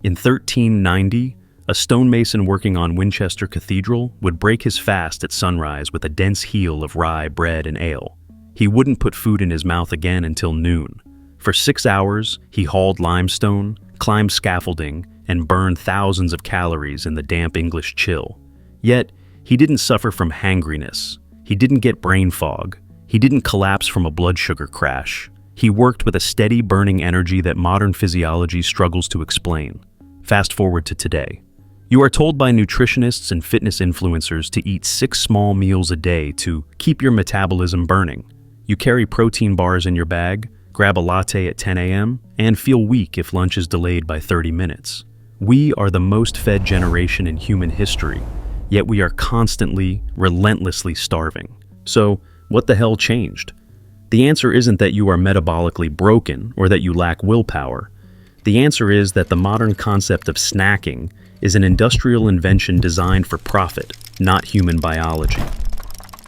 In 1390, a stonemason working on Winchester Cathedral would break his fast at sunrise with a dense heel of rye bread and ale. He wouldn't put food in his mouth again until noon. For 6 hours, he hauled limestone, climbed scaffolding, and burned thousands of calories in the damp English chill. Yet, he didn't suffer from hangriness. He didn't get brain fog. He didn't collapse from a blood sugar crash. He worked with a steady, burning energy that modern physiology struggles to explain. Fast forward to today. You are told by nutritionists and fitness influencers to eat 6 small meals a day to keep your metabolism burning. You carry protein bars in your bag, grab a latte at 10 a.m., and feel weak if lunch is delayed by 30 minutes. We are the most fed generation in human history, yet we are constantly, relentlessly starving. So, what the hell changed? The answer isn't that you are metabolically broken or that you lack willpower. The answer is that the modern concept of snacking is an industrial invention designed for profit, not human biology.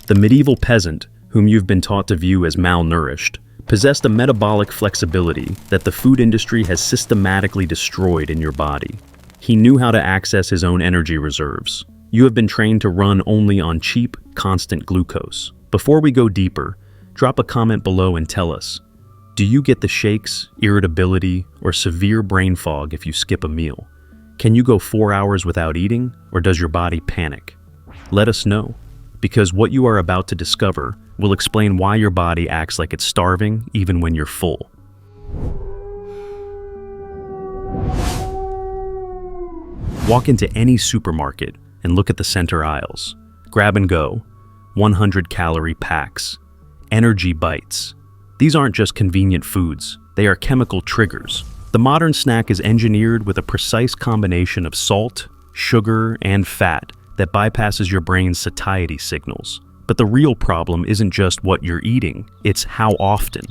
The medieval peasant, whom you've been taught to view as malnourished, possessed a metabolic flexibility that the food industry has systematically destroyed in your body. He knew how to access his own energy reserves. You have been trained to run only on cheap, constant glucose. Before we go deeper, drop a comment below and tell us, do you get the shakes, irritability, or severe brain fog if you skip a meal? Can you go 4 hours without eating, or does your body panic? Let us know, because what you are about to discover will explain why your body acts like it's starving even when you're full. Walk into any supermarket and look at the center aisles. Grab and go, 100-calorie packs, energy bites. These aren't just convenient foods, they are chemical triggers. The modern snack is engineered with a precise combination of salt, sugar, and fat that bypasses your brain's satiety signals. But the real problem isn't just what you're eating, it's how often.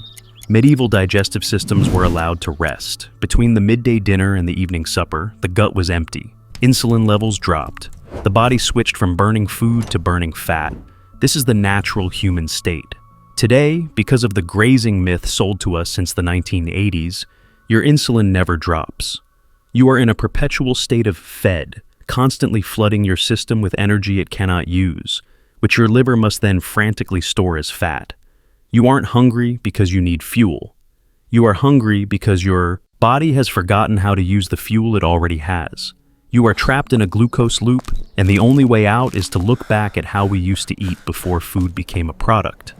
Medieval digestive systems were allowed to rest. Between the midday dinner and the evening supper, the gut was empty. Insulin levels dropped. The body switched from burning food to burning fat. This is the natural human state. Today, because of the grazing myth sold to us since the 1980s, your insulin never drops. You are in a perpetual state of fed, constantly flooding your system with energy it cannot use, which your liver must then frantically store as fat. You aren't hungry because you need fuel. You are hungry because your body has forgotten how to use the fuel it already has. You are trapped in a glucose loop, and the only way out is to look back at how we used to eat before food became a product.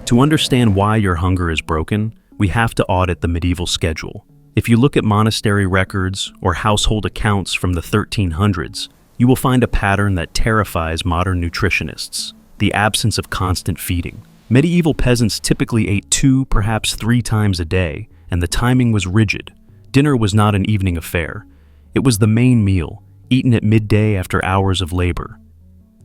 To understand why your hunger is broken, we have to audit the medieval schedule. If you look at monastery records or household accounts from the 1300s, you will find a pattern that terrifies modern nutritionists: the absence of constant feeding. Medieval peasants typically ate 2, perhaps 3 times a day, and the timing was rigid. Dinner was not an evening affair. It was the main meal, eaten at midday after hours of labor.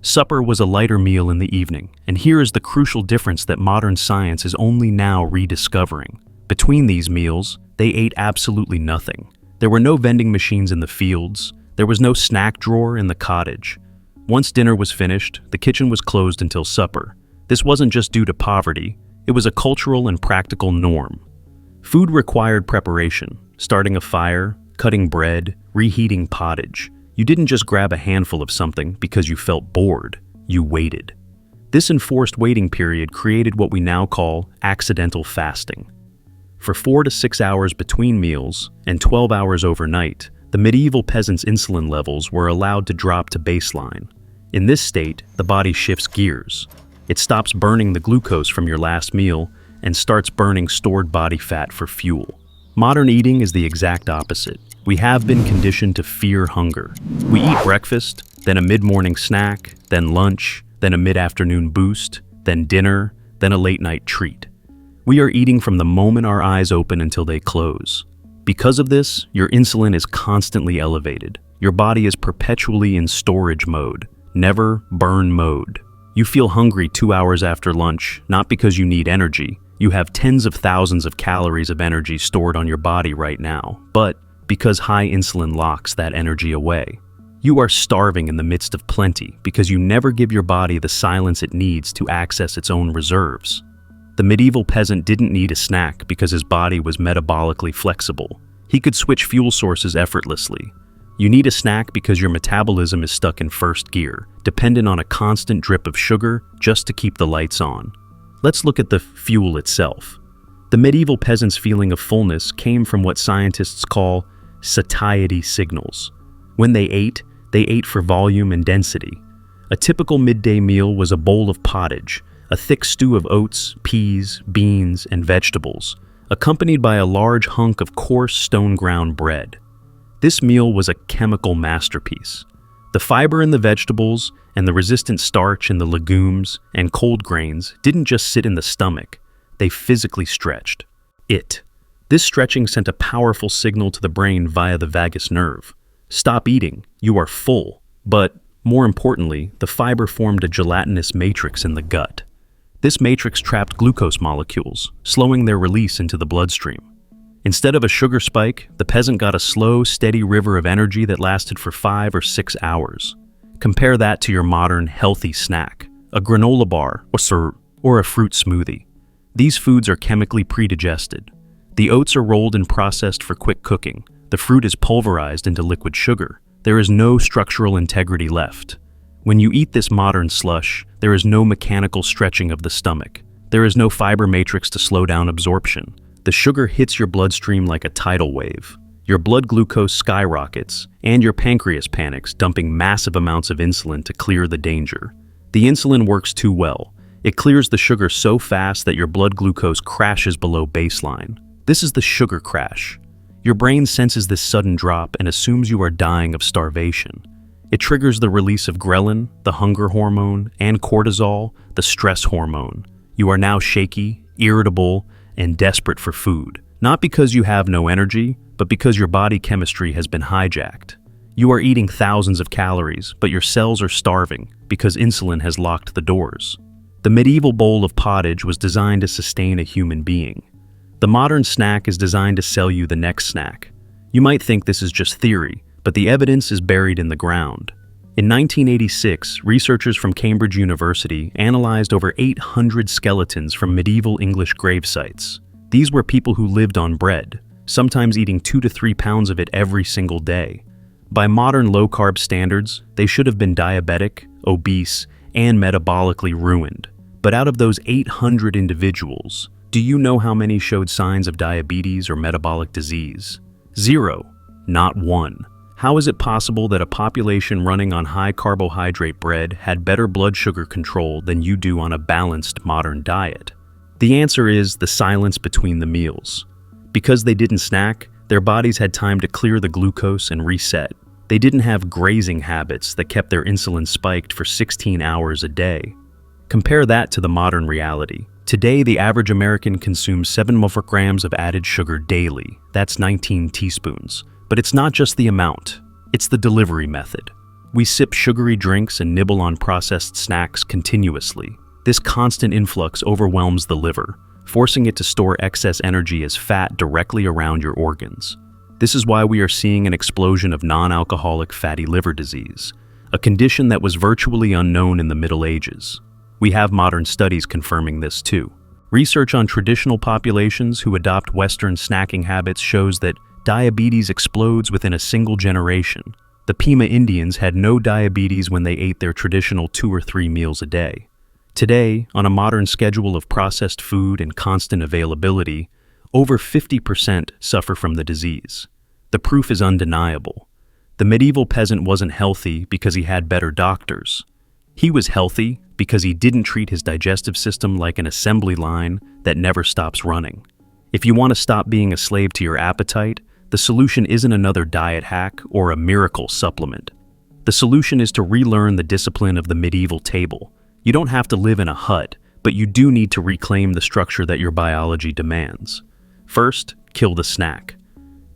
Supper was a lighter meal in the evening, and here is the crucial difference that modern science is only now rediscovering. Between these meals, they ate absolutely nothing. There were no vending machines in the fields. There was no snack drawer in the cottage. Once dinner was finished, the kitchen was closed until supper. This wasn't just due to poverty, it was a cultural and practical norm. Food required preparation, starting a fire, cutting bread, reheating pottage. You didn't just grab a handful of something because you felt bored, you waited. This enforced waiting period created what we now call accidental fasting. For 4 to 6 hours between meals and 12 hours overnight, the medieval peasants' insulin levels were allowed to drop to baseline. In this state, the body shifts gears. It stops burning the glucose from your last meal and starts burning stored body fat for fuel. Modern eating is the exact opposite. We have been conditioned to fear hunger. We eat breakfast, then a mid-morning snack, then lunch, then a mid-afternoon boost, then dinner, then a late-night treat. We are eating from the moment our eyes open until they close. Because of this, your insulin is constantly elevated. Your body is perpetually in storage mode, never burn mode. You feel hungry 2 hours after lunch, not because you need energy. You have tens of thousands of calories of energy stored on your body right now, but because high insulin locks that energy away. You are starving in the midst of plenty because you never give your body the silence it needs to access its own reserves. The medieval peasant didn't need a snack because his body was metabolically flexible. He could switch fuel sources effortlessly. You need a snack because your metabolism is stuck in first gear, dependent on a constant drip of sugar just to keep the lights on. Let's look at the fuel itself. The medieval peasants' feeling of fullness came from what scientists call satiety signals. When they ate for volume and density. A typical midday meal was a bowl of pottage, a thick stew of oats, peas, beans, and vegetables, accompanied by a large hunk of coarse stone-ground bread. This meal was a chemical masterpiece. The fiber in the vegetables and the resistant starch in the legumes and cold grains didn't just sit in the stomach, they physically stretched it. This stretching sent a powerful signal to the brain via the vagus nerve. Stop eating, you are full. But, more importantly, the fiber formed a gelatinous matrix in the gut. This matrix trapped glucose molecules, slowing their release into the bloodstream. Instead of a sugar spike, the peasant got a slow, steady river of energy that lasted for 5 or 6 hours. Compare that to your modern, healthy snack, a granola bar or a fruit smoothie. These foods are chemically pre-digested. The oats are rolled and processed for quick cooking. The fruit is pulverized into liquid sugar. There is no structural integrity left. When you eat this modern slush, there is no mechanical stretching of the stomach. There is no fiber matrix to slow down absorption. The sugar hits your bloodstream like a tidal wave. Your blood glucose skyrockets, and your pancreas panics, dumping massive amounts of insulin to clear the danger. The insulin works too well. It clears the sugar so fast that your blood glucose crashes below baseline. This is the sugar crash. Your brain senses this sudden drop and assumes you are dying of starvation. It triggers the release of ghrelin, the hunger hormone, and cortisol, the stress hormone. You are now shaky, irritable, and desperate for food. Not because you have no energy, but because your body chemistry has been hijacked. You are eating thousands of calories, but your cells are starving because insulin has locked the doors. The medieval bowl of pottage was designed to sustain a human being. The modern snack is designed to sell you the next snack. You might think this is just theory, but the evidence is buried in the ground. In 1986, researchers from Cambridge University analyzed over 800 skeletons from medieval English grave sites. These were people who lived on bread, sometimes eating 2 to 3 pounds of it every single day. By modern low-carb standards, they should have been diabetic, obese, and metabolically ruined. But out of those 800 individuals, do you know how many showed signs of diabetes or metabolic disease? 0, not 1. How is it possible that a population running on high-carbohydrate bread had better blood sugar control than you do on a balanced modern diet? The answer is the silence between the meals. Because they didn't snack, their bodies had time to clear the glucose and reset. They didn't have grazing habits that kept their insulin spiked for 16 hours a day. Compare that to the modern reality. Today, the average American consumes 7 grams of added sugar daily. That's 19 teaspoons. But it's not just the amount, it's the delivery method. We sip sugary drinks and nibble on processed snacks continuously. This constant influx overwhelms the liver, forcing it to store excess energy as fat directly around your organs. This is why we are seeing an explosion of non-alcoholic fatty liver disease, a condition that was virtually unknown in the Middle Ages. We have modern studies confirming this too. Research on traditional populations who adopt Western snacking habits shows that diabetes explodes within a single generation. The Pima Indians had no diabetes when they ate their traditional 2 or 3 meals a day. Today, on a modern schedule of processed food and constant availability, over 50% suffer from the disease. The proof is undeniable. The medieval peasant wasn't healthy because he had better doctors. He was healthy because he didn't treat his digestive system like an assembly line that never stops running. If you want to stop being a slave to your appetite, the solution isn't another diet hack or a miracle supplement. The solution is to relearn the discipline of the medieval table. You don't have to live in a hut, but you do need to reclaim the structure that your biology demands. First, kill the snack.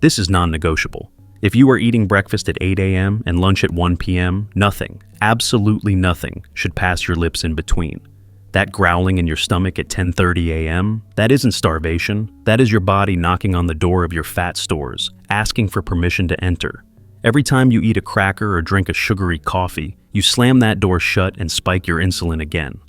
This is non-negotiable. If you are eating breakfast at 8 a.m. and lunch at 1 p.m., nothing, absolutely nothing, should pass your lips in between. That growling in your stomach at 10:30 a.m., that isn't starvation. That is your body knocking on the door of your fat stores, asking for permission to enter. Every time you eat a cracker or drink a sugary coffee, you slam that door shut and spike your insulin again.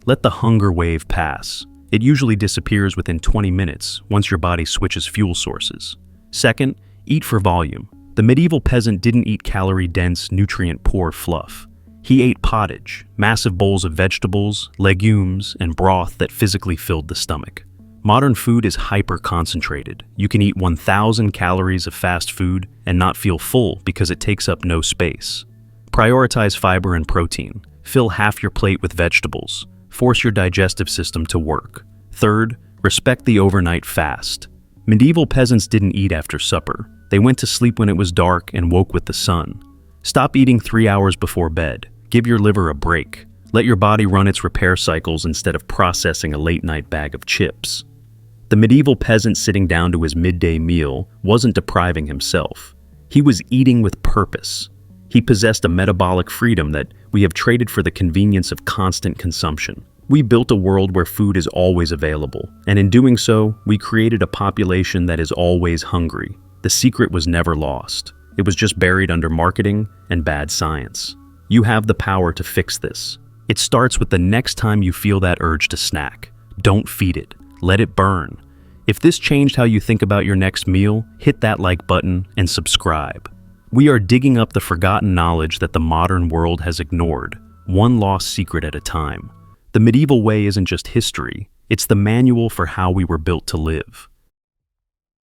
Let the hunger wave pass. It usually disappears within 20 minutes once your body switches fuel sources. Second, eat for volume. The medieval peasant didn't eat calorie-dense, nutrient-poor fluff. He ate pottage, massive bowls of vegetables, legumes, and broth that physically filled the stomach. Modern food is hyper-concentrated. You can eat 1,000 calories of fast food and not feel full because it takes up no space. Prioritize fiber and protein. Fill half your plate with vegetables. Force your digestive system to work. Third, respect the overnight fast. Medieval peasants didn't eat after supper. They went to sleep when it was dark and woke with the sun. Stop eating 3 hours before bed. Give your liver a break. Let your body run its repair cycles instead of processing a late-night bag of chips. The medieval peasant sitting down to his midday meal wasn't depriving himself. He was eating with purpose. He possessed a metabolic freedom that we have traded for the convenience of constant consumption. We built a world where food is always available, and in doing so, we created a population that is always hungry. The secret was never lost. It was just buried under marketing and bad science. You have the power to fix this. It starts with the next time you feel that urge to snack. Don't feed it. Let it burn. If this changed how you think about your next meal, hit that like button and subscribe. We are digging up the forgotten knowledge that the modern world has ignored, one lost secret at a time. The medieval way isn't just history, it's the manual for how we were built to live.